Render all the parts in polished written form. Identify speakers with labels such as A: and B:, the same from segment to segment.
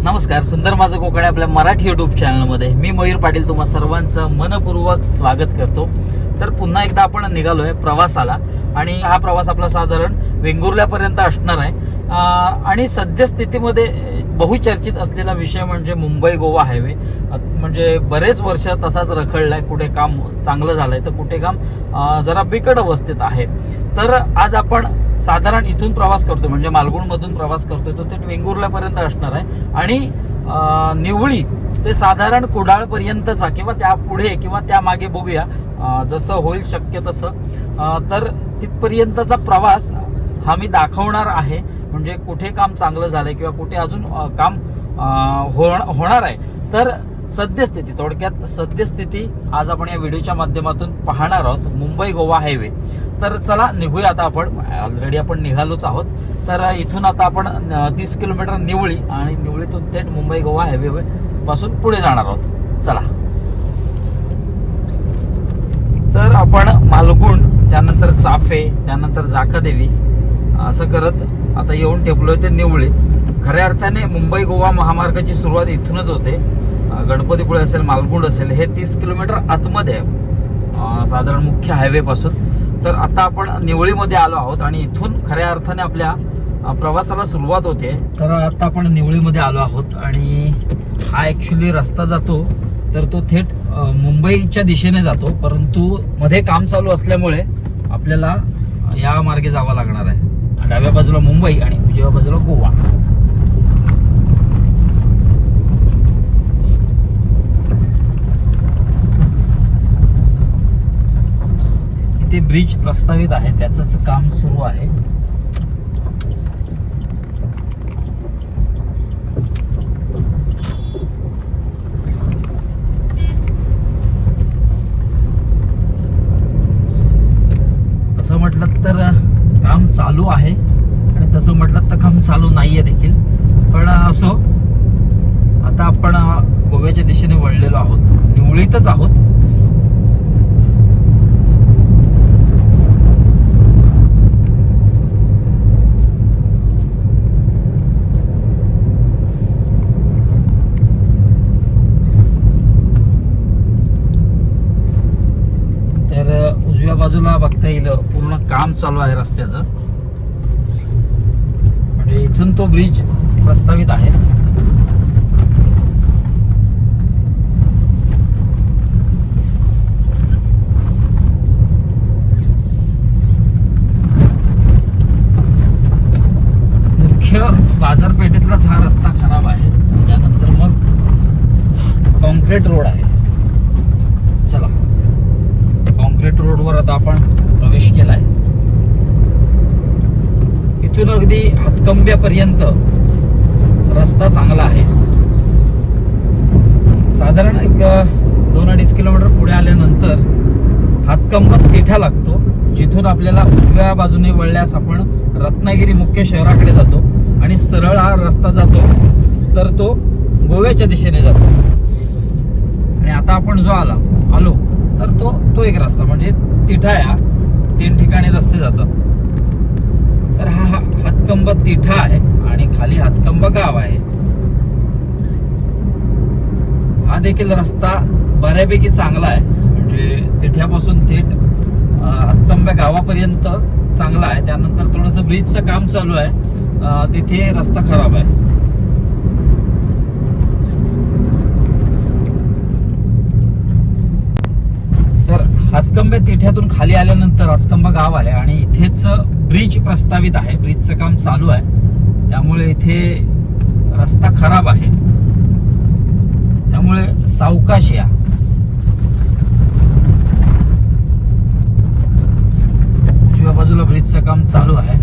A: नमस्कार, सुंदर माझं कोकण आपल्या मराठी युट्यूब चॅनलमध्ये मी मयूर पाटील तुम्हा सर्वांचं मनपूर्वक स्वागत करतो. तर पुन्हा एकदा आपण निघालोय प्रवासाला आणि हा प्रवास आपला साधारण वेंगुर्ल्यापर्यंत असणार आहे. आणि सद्यस्थितीमध्ये बहुचर्चित असलेला विषय म्हणजे मुंबई गोवा हायवे. म्हणजे बरेच वर्ष तसाच रखडलाय. कुठे काम चांगलं झालंय तर कुठे काम जरा बिकट अवस्थेत आहे. तर आज आपण साधारण इथून प्रवास करतोय, म्हणजे मालगुणमधून प्रवास करतोय, तो ते वेंगुर्ल्यापर्यंत असणार आहे. आणि निवळी ते साधारण कुडाळपर्यंतचा किंवा त्या पुढे किंवा त्या मागे बघूया, जसं होईल शक्य तसं. तर तिथपर्यंतचा प्रवास हा मी दाखवणार आहे. म्हणजे कुठे काम चांगलं झालंय किंवा कुठे अजून काम होणार आहे. तर सद्यस्थिती, थोडक्यात सद्यस्थिती आज आपण या व्हिडिओच्या माध्यमातून पाहणार आहोत, मुंबई गोवा हायवे. तर चला निघूया आता. आपण ऑलरेडी आपण निघालोच आहोत. तर इथून आता आपण 30 किलोमीटर निवळी आणि निवळीतून थेट मुंबई गोवा हायवे पासून पुढे जाणार आहोत. चला. तर आपण मालगुण, त्यानंतर चाफे, त्यानंतर जाखादेवी असं करत आता येऊन टेपलोय ते निवळी. खऱ्या अर्थाने मुंबई गोवा महामार्गाची सुरुवात इथूनच होते. गणपतीपुळे असेल, मालगुंड असेल, हे 30 किलोमीटर आतमध्ये आहे साधारण मुख्य हायवे पासून. तर आता आपण निवळीमध्ये आलो आहोत आणि इथून खऱ्या अर्थाने आपल्या प्रवासाला सुरुवात होते. तर आता आपण निवळीमध्ये आलो आहोत आणि हा ऍक्च्युली रस्ता जातो तर तो थेट मुंबईच्या दिशेने जातो, परंतु मध्ये काम चालू असल्यामुळे आपल्याला या मार्गे जावं लागणार आहे. डाव्या बाजूला मुंबई आणि उजव्या बाजूला गोवा. इथे ब्रिज प्रस्तावित आहे, त्याचंच काम सुरू आहे. तसं म्हटलं तर काम चालू आहे आणि तसं म्हटलं तर काम चालू नाहीये देखील. पण असो, आता आपण गोव्याच्या दिशेने वळलेलो आहोत, निवळीतच आहोत. तर उजव्या बाजूला बघता येईल पूर्ण काम चालू आहे रस्त्याचं. म्हणजे इथून तो ब्रिज प्रस्तावित आहे. मुख्य बाजारपेठेतलाच हा रस्ता खराब आहे. त्यानंतर मग कॉन्क्रीट रोड आहे. चला, कॉन्क्रीट रोडवर आता आपण प्रवेश केलाय. इथून अगदी हातकंब्यापर्यंत रस्ता चांगला आहे. साधारण एक 2-2.5 किलोमीटर पुढे आल्यानंतर हातकंबा तिठा लागतो, जिथून आपल्याला उजव्या बाजूने वळल्यास आपण रत्नागिरी मुख्य शहराकडे जातो आणि सरळ हा रस्ता जातो तर तो गोव्याच्या दिशेने जातो. आणि आता आपण जो आलो तर तो एक रस्ता, म्हणजे तिठा या 3 ठिकाणी रस्ते जातात. तर हा हातकंबा तिठा आहे आणि खाली हातकंबा गाव आहे. हा देखील रस्ता बऱ्यापैकी चांगला आहे, म्हणजे तिठ्यापासून थेट हातकंब्या गावापर्यंत चांगला आहे. त्यानंतर थोडंसं ब्रिजचं काम चालू आहे, तिथे रस्ता खराब आहे. हातकंबे तिठ्यातून खाली आल्यानंतर हातकंबा गाव आहे आणि इथेच ब्रिज प्रस्तावित आहे. ब्रिजचं काम चालू आहे, त्यामुळे इथे रस्ता खराब आहे. त्यामुळे सावकाश या. उजव्या बाजूला ब्रिजचं काम चालू आहे.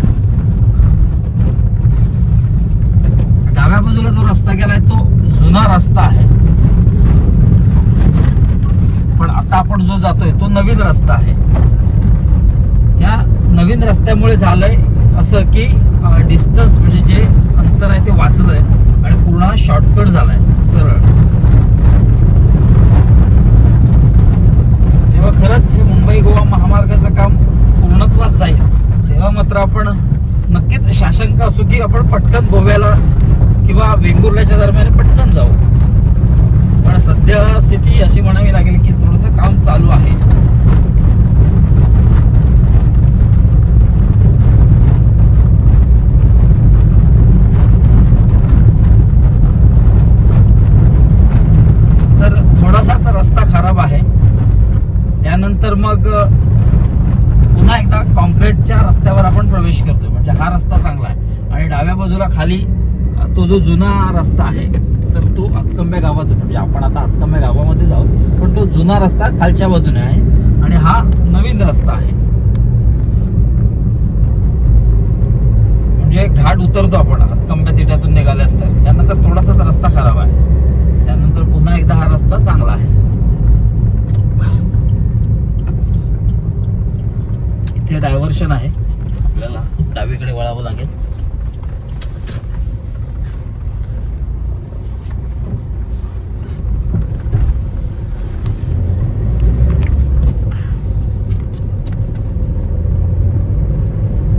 A: डाव्या बाजूला जो रस्ता गेलाय तो जुना रस्ता आहे, पण आता आपण जो जातोय तो नवीन रस्ता आहे. या नवीन रस्त्यामुळे झालंय असं की डिस्टन्स, म्हणजे जे अंतर आहे ते वाचलंय आणि पूर्ण शॉर्टकट झालाय सरळ. जेव्हा खरंच मुंबई गोवा महामार्गाचं काम पूर्णत्वास जाईल तेव्हा मात्र आपण नक्कीच शाशंक असू की आपण पटकन गोव्याला किंवा वेंगुर्ल्याच्या दरम्यान पटकन जाऊ. पण सध्या स्थिती अशी म्हणावी लागेल की थोडंसं काम चालू आहे. तर थोडासाच रस्ता खराब आहे. त्यानंतर मग पुन्हा एकदा कॉन्क्रीटच्या रस्त्यावर आपण प्रवेश करतोय. म्हणजे हा रस्ता चांगला आहे आणि डाव्या बाजूला खाली तो जो जुना रस्ता आहे तर तो हातकंब्या गावात, म्हणजे आपण आता हातकंब्या गावामध्ये जाऊ, पण तो जुना रस्ता खालच्या बाजूने आहे आणि हा नवीन रस्ता आहे. म्हणजे घाट उतरतो आपण हातकंब्या तिट्यातून निघाल्यानंतर. त्यानंतर थोडासा रस्ता खराब आहे. त्यानंतर पुन्हा एकदा हा रस्ता चांगला आहे. इथे डायव्हर्शन आहे, आपल्याला डावीकडे वळावं लागेल.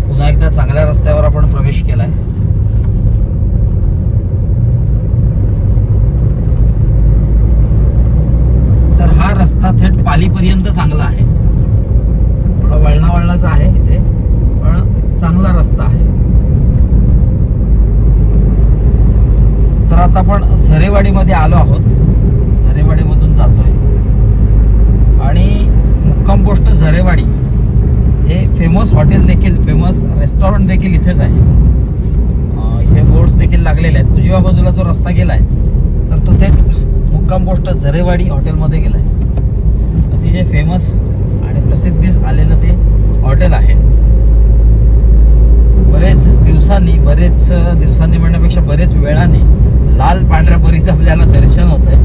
A: पुन्हा एकदा चांगल्या रस्त्यावर आपण प्रवेश केलाय. तर हा रस्ता थेट पालीपर्यंत चांगला आहे. थोडा वळणाचा आहे इथे, पण चांगला रस्ता आहे. तर आता आपण झरेवाडीमध्ये आलो आहोत. झरेवाडीमधून जातोय आणि मुक्काम पोस्ट झरेवाडी हे फेमस हॉटेल देखील, फेमस रेस्टॉरंट देखील इथेच आहे. इथे बोर्ड्स देखील लागलेले आहेत. उजव्या बाजूला जो रस्ता गेलाय तर तो थेट मुक्काम पोस्ट झरेवाडी हॉटेलमध्ये गेलाय. अतिशय फेमस आणि प्रसिद्धीस आलेलं ते हॉटेल आहे. बरेच दिवसांनी म्हणण्यापेक्षा बरेच वेळाने लाल पांढऱ्या परीचं आपल्याला दर्शन होत आहे.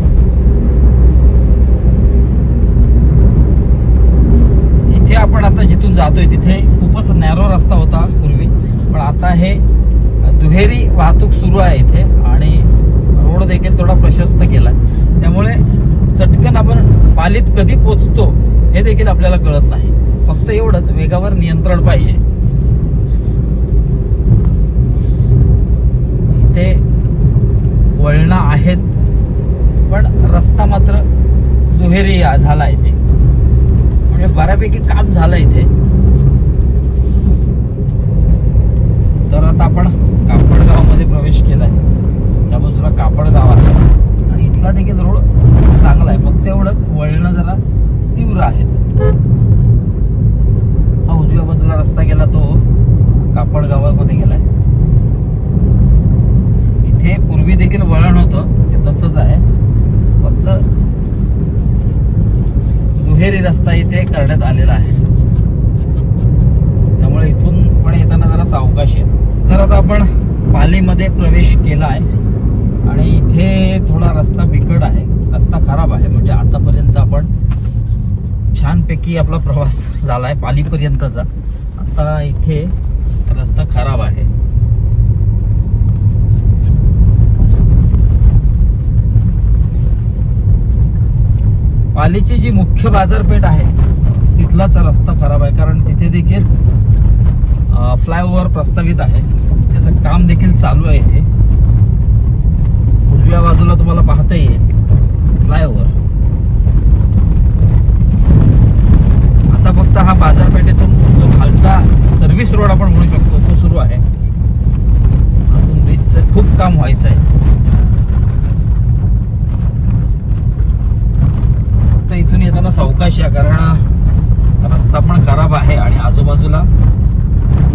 A: इथे आपण आता जिथून जातोय तिथे खूपच नॅरो रस्ता होता पूर्वी, पण आता हे दुहेरी वाहतूक सुरू आहे इथे आणि रोड देखील थोडा प्रशस्त केला. त्यामुळे चटकन आपण पालीत कधी पोचतो हे देखील आपल्याला कळत नाही. फक्त एवढंच, वेगावर नियंत्रण पाहिजे. इथे वळणं आहेत पण रस्ता मात्र दुहेरी झाला इथे, म्हणजे बऱ्यापैकी काम झालं इथे. तर आता आपण कापडगावामध्ये प्रवेश केलाय. त्या बाजूला कापडगाव आहे आणि इथला देखील रोड चांगला आहे. फक्त एवढंच वळणं जरा तीव्र आहेत. हा उजव्या बाजूला रस्ता गेला तो कापड गावामध्ये गेलाय. इथे पूर्वी देखील वळण होतं, ते तसंच आहे, फक्त दुहेरी रस्ता इथे करण्यात आलेला आहे. त्यामुळे इथून पण येताना जरा सावकाश आहे. तर आता आपण पालीमध्ये प्रवेश केला आहे आणि इथे थोडा रस्ता बिकट आहे, रस्ता खराब आहे. म्हणजे आतापर्यंत आपण छानपैकी आपला प्रवास झालाय पालीपर्यंतचा. आता इथे रस्ता खराब आहे. पालीची जी मुख्य बाजारपेठ आहे तिथलाच रस्ता खराब आहे, कारण तिथे देखील फ्लायओव्हर प्रस्तावित आहे. त्याचं काम देखील चालू आहे. इथे उजव्या बाजूला तुम्हाला पाहता येईल फ्लायओव्हर. आता फक्त हा बाजारपेठेतून जो खालचा सर्व्हिस रोड आपण म्हणू शकतो तो सुरू आहे. अजून ब्रिजचं खूप काम व्हायचं आहे. फक्त इथून येताना सावकाश आहे, कारण रस्ता पण खराब आहे आणि आजूबाजूला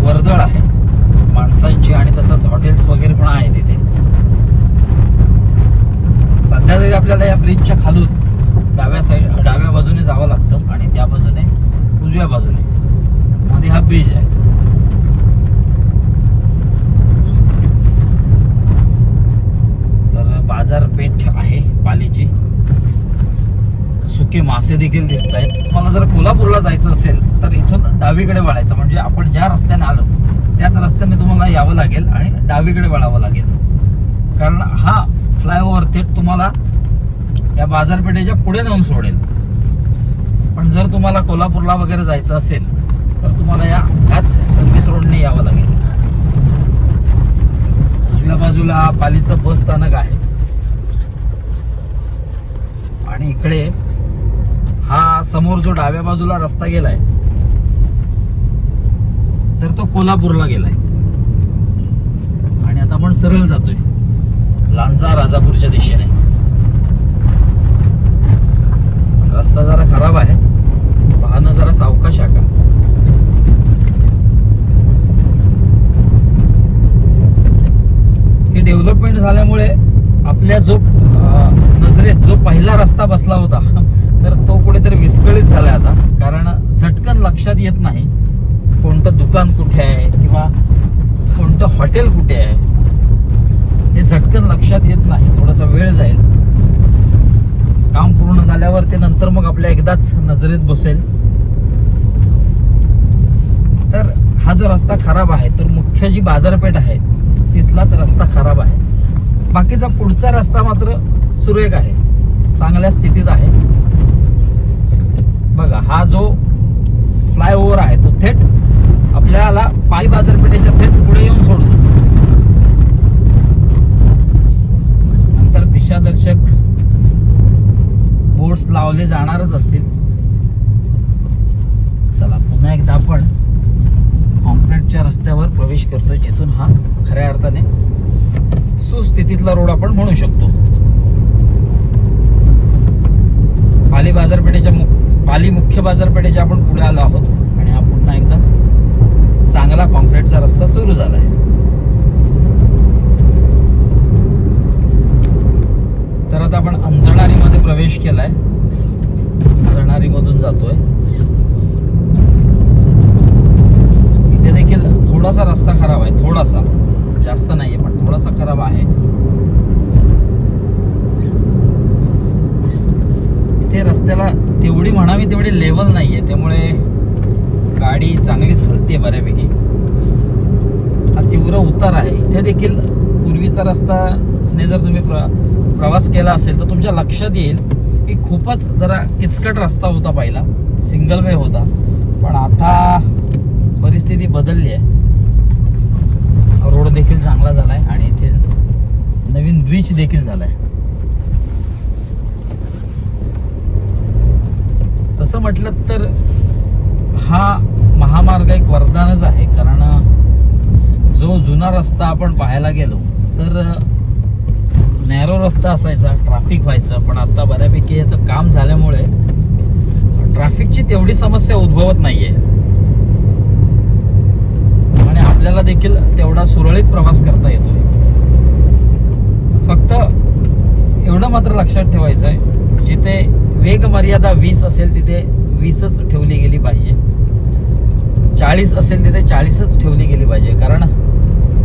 A: वर्दळ आहे माणसांची आणि तसंच हॉटेल्स वगैरे पण आहे तिथे. सध्या तरी आपल्याला या ब्रिजच्या खालून डाव्या बाजूने जावं लागतं आणि त्या बाजूने उजव्या बाजूने मध्ये हा ब्रिज आहे. तर बाजारपेठ आहे पालीची. सुके मासे देखील दिसत आहेत. मला जर कोल्हापूरला जायचं असेल तर इथून डावीकडे वळायचं, म्हणजे आपण ज्या रस्त्याने आलो त्याच रस्त्याने तुम्हाला यावं लागेल आणि डावीकडे वळावं लागेल, कारण हा फ्लायओव्हर थेट तुम्हाला या बाजारपेठेच्या पुढे नेऊन सोडेल. पण जर तुम्हाला कोल्हापूरला वगैरे जायचं असेल तर तुम्हाला याच सर्व्हिस रोडने यावं लागेल. उजव्या बाजूला पालीचं बस स्थानक आहे आणि इकडे हा समोर जो डाव्या बाजूला रस्ता गेलाय तर तो कोल्हापूरला गेलाय आणि आता आपण सरळ जातोय लांजा राजापूरच्या दिशेने. रस्ता जरा खराब आहे, वाहनं जरा सावकाश आहे का. हे डेव्हलपमेंट झाल्यामुळे आपल्या जो नजरेत जो पहिला रस्ता बसला होता तर तो कुठेतरी विस्कळीत झालाय आता. कारण झटकन लक्षात येत नाही कोणतं दुकान कुठे आहे किंवा कोणतं हॉटेल कुठे आहे. हे झटकन लक्षात येत नाही, थोडासा वेळ जाईल. काम पूर्ण झाल्यावर ते नंतर मग आपल्या एकदाच नजरेत बसेल. तर हा जो रस्ता खराब आहे तर मुख्य जी बाजारपेठ आहे तिथलाच रस्ता खराब आहे. बाकीचा पुढचा रस्ता मात्र सुरेख आहे, चांगल्या स्थितीत आहे. बघा हा जो फ्लायओव्हर आहे तो थेट आपल्याला पाली बाजारपेठेच्या थेट पुढे येऊन सोडतो. नंतर दिशादर्शक बोर्ड्स लावले जाणारच असतील. चला पुन्हा एकदा आपण कॉन्क्रीटच्या रस्त्यावर प्रवेश करतोय जिथून हा खऱ्या अर्थाने सुस्थितीतला रोड आपण म्हणू शकतो. पाली बाजारपेठेच्या पाली मुख्य बाजारपेठेच्या आपण पुढे आलो आहोत आणि हा पुन्हा एकदा चांगला कॉन्क्रीटचा रस्ता सुरू झाला आहे. तर आता आपण अंजणारी मध्ये प्रवेश केलाय, अंजणारी मधून जातोय. इथे देखील थोडासा रस्ता खराब आहे, थोडासा, जास्त नाहीये पण थोडासा खराब आहे. इथे रस्त्याला तेवढी म्हणावी तेवढी लेवल नाहीये, त्यामुळे गाडी चांगलीच हलते बऱ्यापैकी. हा तीव्र उतार आहे. इथे देखील पूर्वीचा रस्ताने जर तुम्ही प्रवास केला असेल तर तुमच्या लक्षात येईल की खूपच जरा किचकट रस्ता होता पहिला, सिंगल वे होता. पण आता परिस्थिती बदलली आहे, रोड देखील चांगला झालाय आणि इथे नवीन ब्रिज देखील झालाय. तसं म्हटलं तर हा महामार्ग एक वरदानच आहे. कारण जो जुना रस्ता आपण पाहायला गेलो तर नॅरो रस्ता असायचा, ट्रॅफिक व्हायचं. पण आता बऱ्यापैकी याचं काम झाल्यामुळे ट्रॅफिकची तेवढी समस्या उद्भवत नाहीये आणि आपल्याला देखील तेवढा सुरळीत प्रवास करता येतोय. फक्त एवढं मात्र लक्षात ठेवायचं आहे, जिथे वेग मर्यादा 20 असेल तिथे 20च ठेवली गेली पाहिजे, 40 असेल तिथे 40च ठेवली गेली पाहिजे. कारण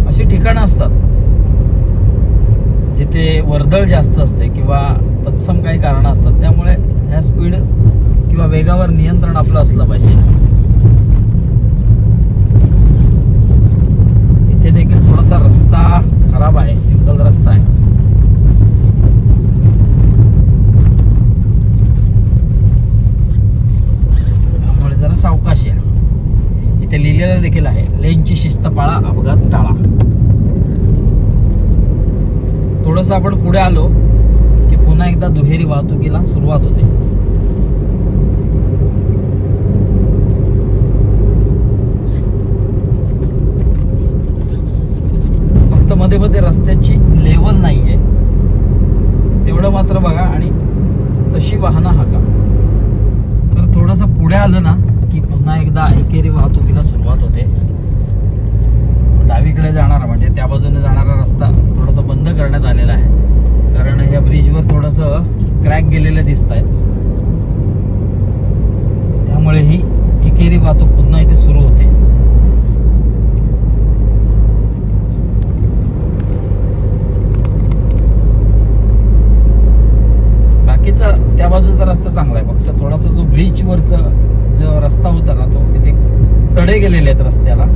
A: अशी ठिकाणं असतात जिथे वर्दळ जास्त असते किंवा तत्सम काही कारणं असतात, त्यामुळे ह्या स्पीड किंवा वेगावर नियंत्रण आपलं असलं पाहिजे. इथे देखील थोडासा रस्ता खराब आहे, सिंगल रस्ता आहे. त्यामुळे जरा सावकाश या. इथे लिहिलेलं देखील आहे, लेनची शिस्त पाळा, अपघात टाळा. थोडंसं आपण पुढे आलो की पुन्हा एकदा दुहेरी वाहतुकीला सुरुवात होते. फक्त मध्ये मध्ये रस्त्याची लेवल नाहीये तेवढं मात्र बघा आणि तशी वाहनं हाका. तर थोडंसं पुढे आलं ना की पुन्हा एकदा एकेरी वाहतुकीला सुरुवात होते. डावीकडे जाणारा म्हणजे त्या बाजूने जाणारा रस्ता थोडासा बंद करण्यात आलेला आहे, कारण ह्या ब्रिजवर थोडंसं क्रॅक गेलेले दिसत आहेत. त्यामुळे ही एकेरी वाहतूक पुन्हा इथे सुरू होते. बाकीचा त्या बाजूचा रस्ता चांगला आहे, फक्त थोडासा जो ब्रिजवरचा जो रस्ता होता ना तो तिथे तडे गेलेले आहेत रस्त्याला.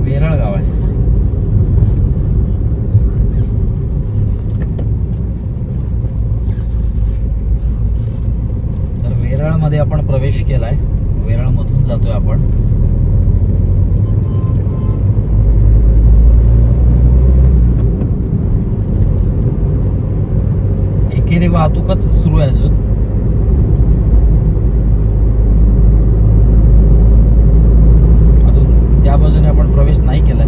A: वेरळ गाव आहे. तर वेरळ मध्ये आपण प्रवेश केलाय, वेरळ मधून जातोय आपण. वाहतूकच सुरू आहे अजून. त्या बाजूने आपण प्रवेश नाही केलाय.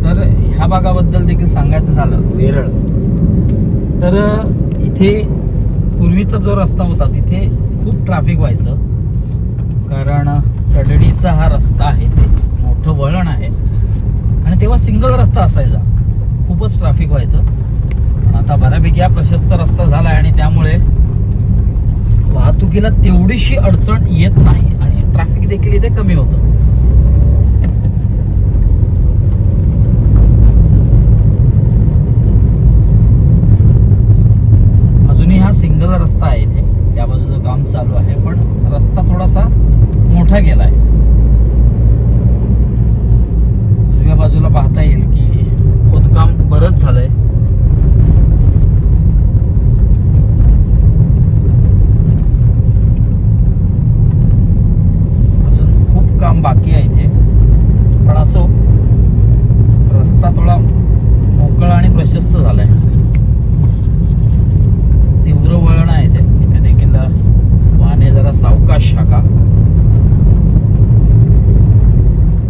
A: तर ह्या भागाबद्दल देखील सांगायचं झालं वेरळ, तर इथे पूर्वीचा जो रस्ता होता तिथे खूप ट्रॅफिक व्हायचं, कारण चढडीचा हा रस्ता आहे, ते मोठं वळण आहे आणि तेव्हा सिंगल रस्ता असायचा, खूपच ट्रॅफिक व्हायचं. पण आता बऱ्यापैकी हा प्रशस्त रस्ता झाला आहे आणि त्यामुळे वाहतुकीला तेवढीशी अडचण येत नाही आणि ट्रॅफिक देखील इथे कमी होतं. अजूनही हा सिंगल रस्ता आहे इथे, त्या बाजूचं काम चालू आहे, पण रस्ता थोडासा मोठा गेला आहे. उजव्या बाजूला पाहता येईल की खोदकाम बरंच झालंय. अजून खूप काम बाकी आहे इथे, पण असो रस्ता थोडा मोकळा आणि प्रशस्त झालाय. तीव्र वळण आहे इथे देखील वाहने जरा सावकाश हाका.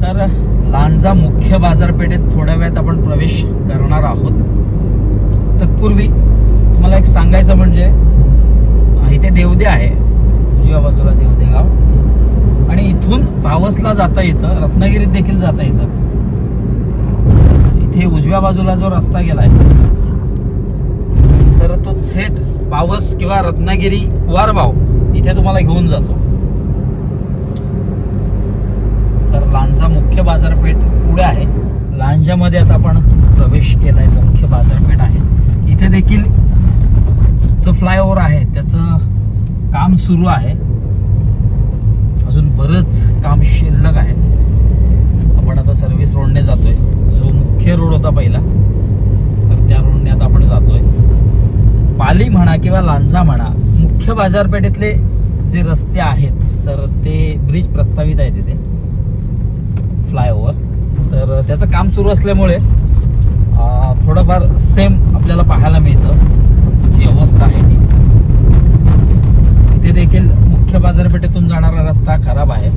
A: तर लांजा मुख्य बाजारपेठेत थोड्या वेळात आपण प्रवेश करणार आहोत. तत्पूर्वी तुम्हाला एक सांगायचं म्हणजे इथे देवदे आहे, उजव्या बाजूला देवदे गाव, आणि इथून पावसला जाता येतं, रत्नागिरीत देखील जाता येतं. इथे उजव्या बाजूला जो रस्ता गेलाय तर तो थेट पावस किंवा रत्नागिरी कुवारबाव इथे तुम्हाला घेऊन जातो. तर लांजा मुख्य बाजारपेठ पुढे आहे. लांजामध्ये आता आपण प्रवेश केलाय, मुख्य बाजारपेठ आहे. इथे देखील जो फ्लायओव्हर आहे त्याचं काम सुरू आहे, अजून बरंच काम शिल्लक आहे. आपण आता सर्व्हिस रोडने जातोय, जो मुख्य रोड होता पहिला, तर त्या रोडने आता आपण जातोय. पाली म्हणा किंवा लांजा म्हणा, मुख्य बाजारपेठेतले जे रस्ते आहेत तर ते ब्रिज प्रस्तावित आहे तिथे फ्लायओव्हर, तर त्याचं काम सुरू असल्यामुळे थोडंफार सेम आपल्याला पाहायला मिळतं जी अवस्था आहे ती. इथे देखील मुख्य बाजारपेठेतून जाणारा रस्ता खराब आहे,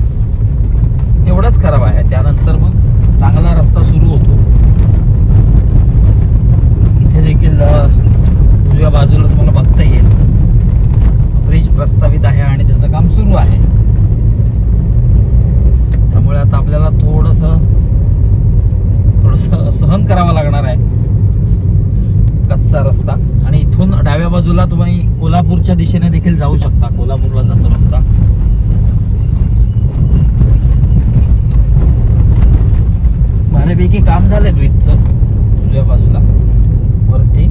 A: तेवढाच खराब आहे. त्यानंतर मग चांगला रस्ता सुरू होतो. इथे देखील उजव्या बाजूला तुम्हाला बघता येईल ब्रिज प्रस्तावित आहे आणि त्याचं काम सुरू आहे. त्यामुळे आता आपल्याला थोडस सहन करावं लागणार आहे कच्चा रस्ता. आणि इथून डाव्या बाजूला तुम्ही कोल्हापूरच्या दिशेने देखील जाऊ शकता, कोल्हापूरला जातो रस्ता. बऱ्यापैकी काम झालंय ब्रिजचं उजव्या बाजूला वरती,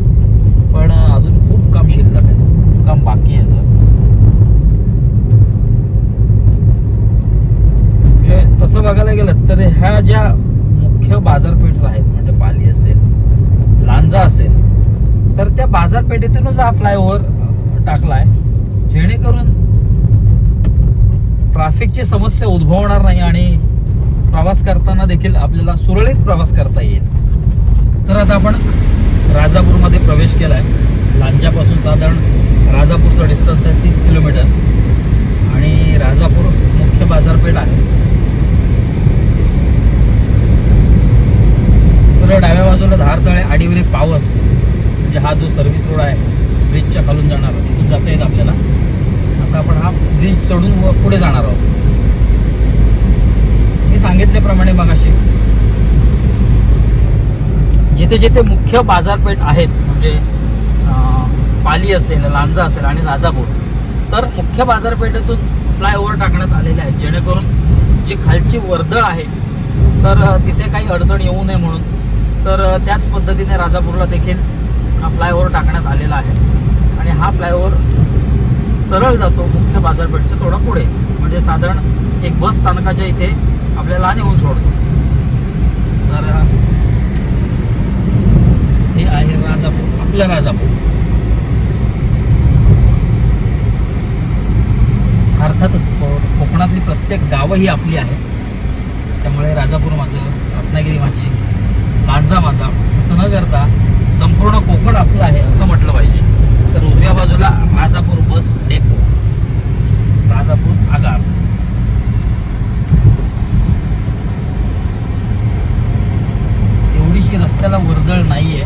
A: पण अजून खूप काम शिल्लक आहे, खूप काम बाकी आहे. तसं बघायला गेलं तर ह्या ज्या मुख्य बाजारपेठा आहेत, म्हणजे पाली असेल, लांजा असेल, तर त्या बाजारपेठेतूनच हा फ्लायओव्हर टाकलाय, जेणेकरून ट्रॅफिकची समस्या उद्भवणार नाही आणि प्रवास करताना देखील आपल्याला सुरळीत प्रवास करता येईल. तर आता आपण राजापूरमध्ये प्रवेश केलाय. लांजापासून साधारण राजापूरचा डिस्टन्स आहे 30 किलोमीटर आणि राजापूर मुख्य बाजारपेठ आहे. तर डाव्या बाजूला धारतळे, आडिवरे, पावस, म्हणजे हा जो सर्व्हिस रोड आहे ब्रिजच्या खालून जाणार, तिथून जाता येत आपल्याला. आता आपण हा ब्रिज चढून पुढे जाणार आहोत. मी सांगितल्याप्रमाणे मगाशी जिथे जिथे मुख्य बाजारपेठ आहेत, म्हणजे पाली असेल, लांजा असेल आणि राजापूर, तर मुख्य बाजारपेठेतून फ्लायओव्हर टाकण्यात आलेले आहेत, जेणेकरून जी खालची वर्दळ आहे तर तिथे काही अडचण येऊ नये म्हणून. तर त्याच पद्धतीने राजापूरला देखील हा फ्लायओव्हर टाकण्यात आलेला आहे आणि हा फ्लायओव्हर सरळ जातो मुख्य बाजारपेठच्या थोडा पुढे, म्हणजे साधारण एक बस स्थानकाच्या इथे आपल्याला नेऊन सोडतो. तर हे आहे राजापूर, आपलं राजापूर. प्रत्येक गावं ही आपली आहे. त्यामुळे राजापूर माझं, रत्नागिरी माझी, लांजा माझा असं न करता संपूर्ण कोकण आपलं आहे असं म्हटलं पाहिजे. तर उजव्या बाजूला राजापूर बस डेपो, राजापूर आगार. एवढीशी रस्त्याला वर्दळ नाहीये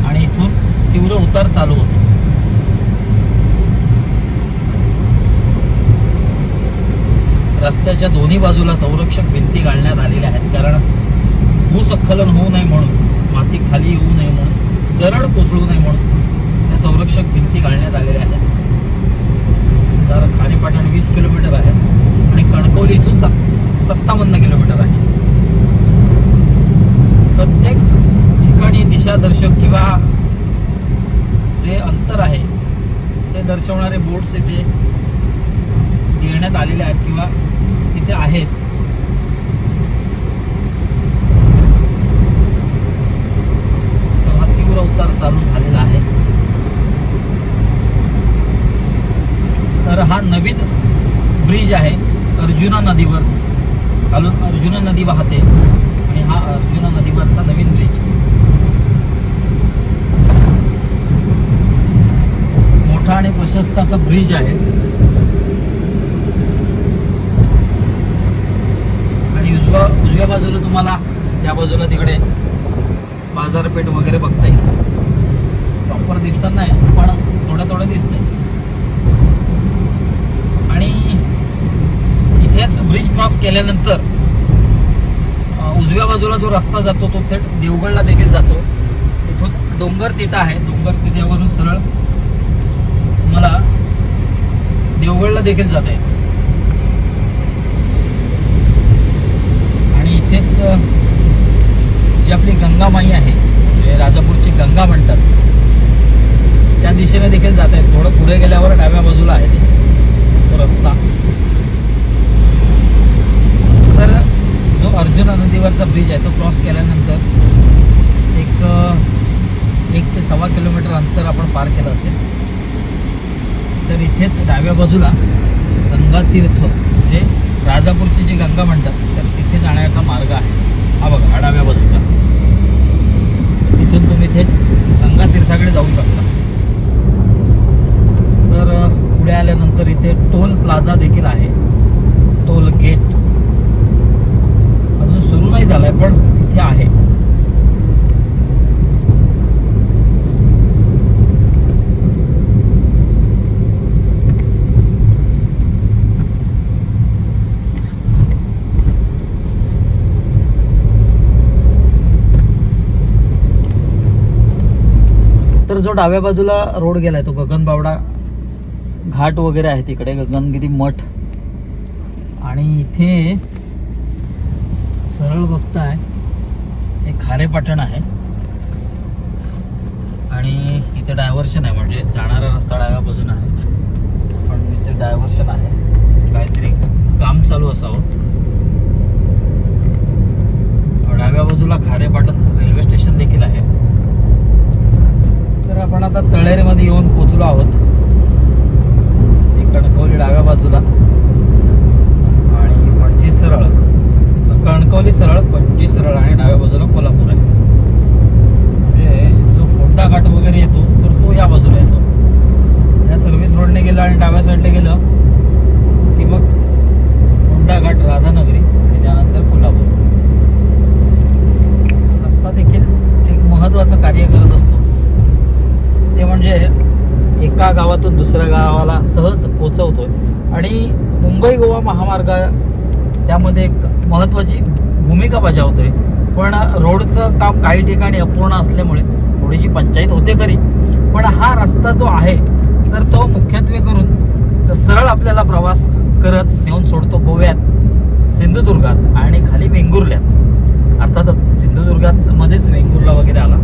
A: आणि इथून तीव्र उतार चालू होतो. रस्त्याच्या दोन्ही बाजूला संरक्षक भिंती घालण्यात आलेल्या आहेत, कारण भूस्खलन होऊ नये म्हणून, माती खाली येऊ नये म्हणून, दरड कोसळू नये म्हणून या संरक्षक भिंती घालण्यात आलेल्या आहेत. तर खारेपाटण 20 किलोमीटर आहे आणि कणकवली इथून 57 किलोमीटर आहे. प्रत्येक ठिकाणी दिशादर्शक किंवा जे अंतर आहे ते दर्शवणारे बोर्ड्स इथे देण्यात आलेले आहेत किंवा तिथे आहेत. तर तीव्र उतार चालू झालेला आहे. तर हा नवीन ब्रिज आहे अर्जुना नदीवर, खालून अर्जुना नदी वाहते आणि हा अर्जुना नदीवरचा नवीन ब्रिज. मोठा आणि प्रशस्त असा ब्रिज आहे आणि उजव्या बाजूला तुम्हाला त्या बाजूला तिकडे बाजारपेठ वगैरे बघता येईल. प्रॉपर दिसत नाही पण थोडं दिसतंय. आणि इथेच ब्रिज क्रॉस केल्यानंतर उजव्या बाजूला जो रस्ता जातो तो थेट देवगडला देखील जातो. इथून डोंगर तिठा आहे, डोंगर तिठ्यावरून सरळ तुम्हाला देवगडला देखील जाता येईल. आणि इथेच जी आपली गंगामाई आहे, जे राजापूरची गंगा म्हणतात, त्या दिशेने देखील जाता येईल. थोडं पुढे गेल्यावर डाव्या बाजूला आहे तो रस्ता. तर जो अर्जुना नदीवरचा ब्रिज आहे तो क्रॉस केल्यानंतर एक ते 1.25 किलोमीटर अंतर आपण पार केलं असेल. तर इथेच डाव्या बाजूला गंगा तीर्थ, म्हणजे राजापूरची जी गंगा म्हणतात, तर तिथे जाण्याचा मार्ग आहे. हा बघा, हा डाव्या बाजूचा. इथून तुम्ही थेट गंगा तीर्थाकडे जाऊ शकता. तर पुढे आल्यानंतर इथे टोल प्लाझा देखील आहे, टोल गेट. अजून सुरू नाही झालाय पण इथे आहे. तर जो डाव्या बाजूला रोड गेलाय तो गगनबावडा घाट वगैरे आहे, तिकडे गगनगिरी मठ. आणि इथे सरळ बघताय एक खारेपाटण आहे आणि इथे डायव्हर्शन आहे, म्हणजे जाणारा रस्ता डाव्या बाजूला आहे पण इथे डायव्हर्शन आहे. काहीतरी काम चालू असावं. डाव्या बाजूला खारेपाटण रेल्वे स्टेशन देखील आहे. तर आपण आता तळेरेमध्ये येऊन पोचलो आहोत. कणकवली डाव्या बाजूला आणि पणजी सरळ, कणकवली सरळ, पणजी सरळ आणि डाव्या बाजूला कोल्हापूर आहे. म्हणजे जो फोंडा घाट वगैरे येतो तर तो या बाजूला येतो. त्या सर्व्हिस रोडने गेलं आणि डाव्या साईडला गेलं की मग फोंडा घाट, राधानगरी आणि त्यानंतर कोल्हापूर. रस्ता देखील एक महत्त्वाचं कार्य करत असतो, ते म्हणजे एका गावातून दुसऱ्या गावाला सहज पोचवतोय. आणि मुंबई गोवा महामार्ग त्यामध्ये एक महत्त्वाची भूमिका बजावतोय. पण रोडचं काम काही ठिकाणी अपूर्ण असल्यामुळे थोडीशी पंचायत होते खरी, पण हा रस्ता जो आहे तर तो मुख्यत्वे करून सरळ आपल्याला प्रवास करत नेऊन सोडतो गोव्यात, सिंधुदुर्गात आणि खाली वेंगुर्ल्यात. अर्थातच सिंधुदुर्गात मध्येच वेंगुर्ला वगैरे आला.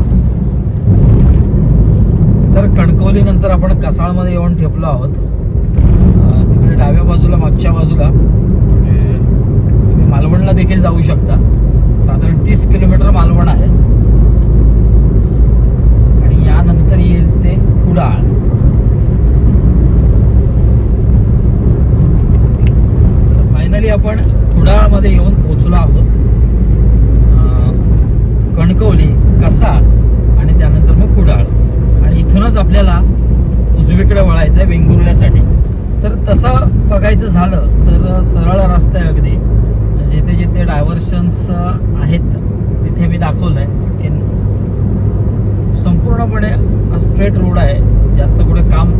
A: तर कणकवली नंतर आपण कसाळमध्ये येऊन ठेपलो आहोत. तिकडे डाव्या बाजूला, मागच्या बाजूला तुम्ही मालवणला देखील जाऊ शकता. साधारण 30 किलोमीटर मालवण आहे आणि यानंतर येईल ते कुडाळ. फायनली आपण कुडाळमध्ये येऊन पोहोचलो आहोत. कणकवली, कसा आणि त्यानंतर मग कुडाळ, आणि इथूनच आपल्याला उजवीकडे वळायचं आहे वेंगुर्ल्यासाठी. तर तसं बघायचं झालं तर सरळ रस्ता आहे अगदी. जिथे जिथे डायव्हर्शन्स आहेत तिथे मी दाखवलं आहे की संपूर्णपणे स्ट्रेट रोड आहे. जास्त कुठे काम,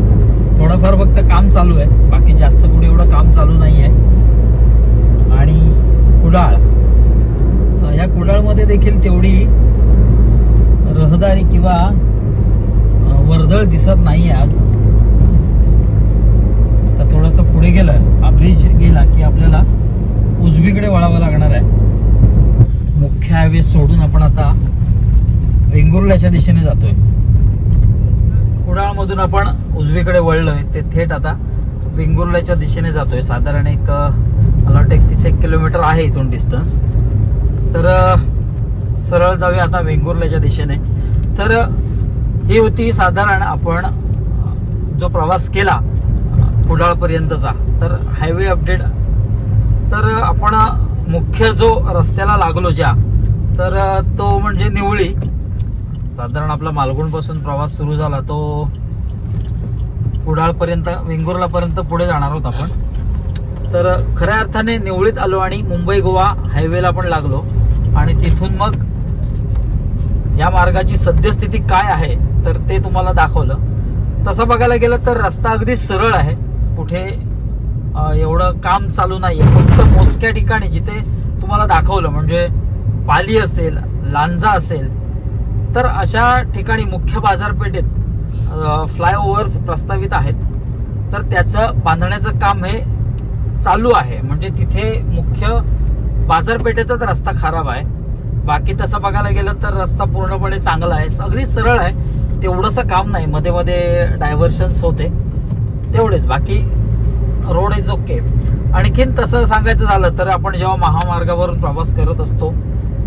A: थोडंफार फक्त काम चालू आहे, बाकी जास्त कुठे एवढं काम चालू नाही आहे. आणि कुडाळ, या कुडाळमध्ये देखील तेवढी रहदारी किंवा वर्दळ दिसत नाही आहे आज. आता थोडंसं पुढे गेलं, हा ब्रिज गेला की आपल्याला उजवीकडे वळावं लागणार आहे. मुख्य हायवे सोडून आपण आता वेंगुर्ल्याच्या दिशेने जातोय. कुडाळमधून आपण उजवीकडे वळलोय ते थेट आता वेंगुर्ल्याच्या दिशेने जातोय. साधारण एक मला वाटतं 31 किलोमीटर आहे इथून डिस्टन्स. तर सरळ जाऊया आता वेंगुर्ल्याच्या दिशेने. तर ही होती साधारण आपण जो प्रवास केला कुडाळपर्यंतचा. तर हायवे अपडेट, तर आपण मुख्य जो रस्त्याला लागलो ज्या, तर तो म्हणजे निवळी. साधारण आपला मालगुणपासून प्रवास सुरू झाला तो कुडाळपर्यंत, वेंगुर्लापर्यंत पुढे जाणार आहोत आपण. तर खऱ्या अर्थाने निवळीत आलो आणि मुंबई गोवा हायवेला पण लागलो. आणि तिथून मग या मार्गाची सद्यस्थिती काय आहे तर ते तुम्हाला दाखवलं. तसं बघायला गेलं तर रस्ता अगदी सरळ आहे, कुठे एवढं काम चालू नाही आहे. फक्त मोजक्या ठिकाणी जिथे तुम्हाला दाखवलं म्हणजे पाली असेल, लांजा असेल, तर अशा ठिकाणी मुख्य बाजारपेठेत फ्लायओव्हर्स प्रस्तावित आहेत. तर त्याचं बांधण्याचं काम हे चालू आहे. म्हणजे तिथे मुख्य बाजारपेठेतच रस्ता खराब आहे. बाकी तसं बघायला गेलं तर रस्ता पूर्णपणे चांगला आहे, अगदी सरळ आहे. तेवढंसं काम नाही, मध्ये मध्ये डायव्हर्शन्स होते तेवढेच, बाकी रोड इज ओके. आणखीन तसं सांगायचं झालं तर आपण जेव्हा महामार्गावरून प्रवास करत असतो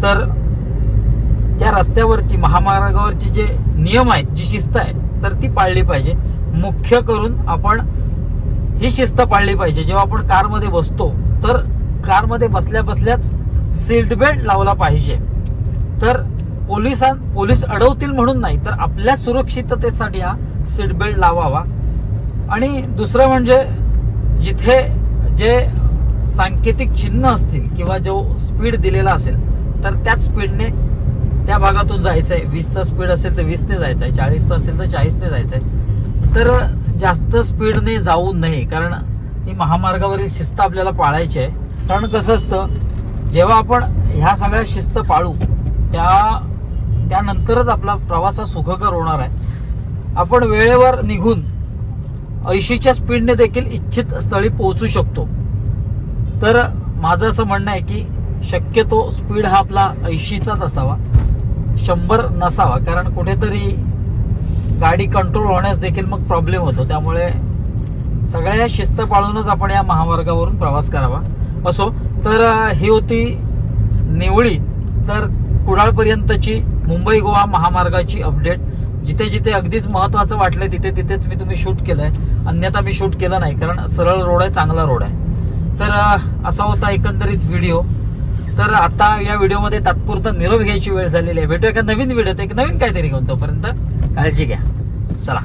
A: तर त्या रस्त्यावरची, महामार्गावरची जे नियम आहेत, जी शिस्त आहे, तर ती पाळली पाहिजे. मुख्य करून आपण ही शिस्त पाळली पाहिजे. जेव्हा आपण कारमध्ये बसतो तर कारमध्ये बसल्या बसल्याच सीट बेल्ट लावला पाहिजे. तर पोलीस अडवतील म्हणून नाही, तर आपल्या सुरक्षिततेसाठी हा सीट बेल्ट लावावा. आणि दुसरं म्हणजे जिथे जे सांकेतिक चिन्ह असतील किंवा जो स्पीड दिलेला असेल तर त्याच स्पीडने त्या भागातून जायचंय. 20चा स्पीड असेल तर 20ने जायचं आहे, 40चा असेल तर 40ने जायचं आहे. तर जास्त स्पीडने जाऊ नये, कारण ही महामार्गावरील शिस्त आपल्याला पाळायची आहे. कारण कसं असतं, जेव्हा आपण ह्या सगळ्या शिस्त पाळू त्यानंतरच आपला प्रवास हा सुखकर होणार आहे. आपण वेळेवर निघून 80च्या स्पीडने देखील इच्छित स्थळी पोहोचू शकतो. तर माझं असं म्हणणं आहे की शक्यतो स्पीड हा आपला 80चाच असावा, 100 नसावा. कारण कुठेतरी गाडी कंट्रोल होण्यास देखील मग प्रॉब्लेम होतो. त्यामुळे सगळ्या शिस्त पाळूनच आपण या महामार्गावरून प्रवास करावा. असो, तर ही होती निवळी तर कुडाळपर्यंतची मुंबई गोवा महामार्गाची अपडेट. जिथे जिथे अगदीच महत्वाचं वाटलंय तिथेच मी शूट केलंय, अन्यथा मी शूट केलं नाही, कारण सरळ रोड आहे, चांगला रोड आहे. तर असा होता एकंदरीत व्हिडिओ. तर आता या व्हिडिओमध्ये तात्पुरता निरोप घ्यायची वेळ झालेली आहे. भेटूया एका नवीन व्हिडिओत एक नवीन काहीतरी घेऊन. तोपर्यंत काळजी घ्या. चला.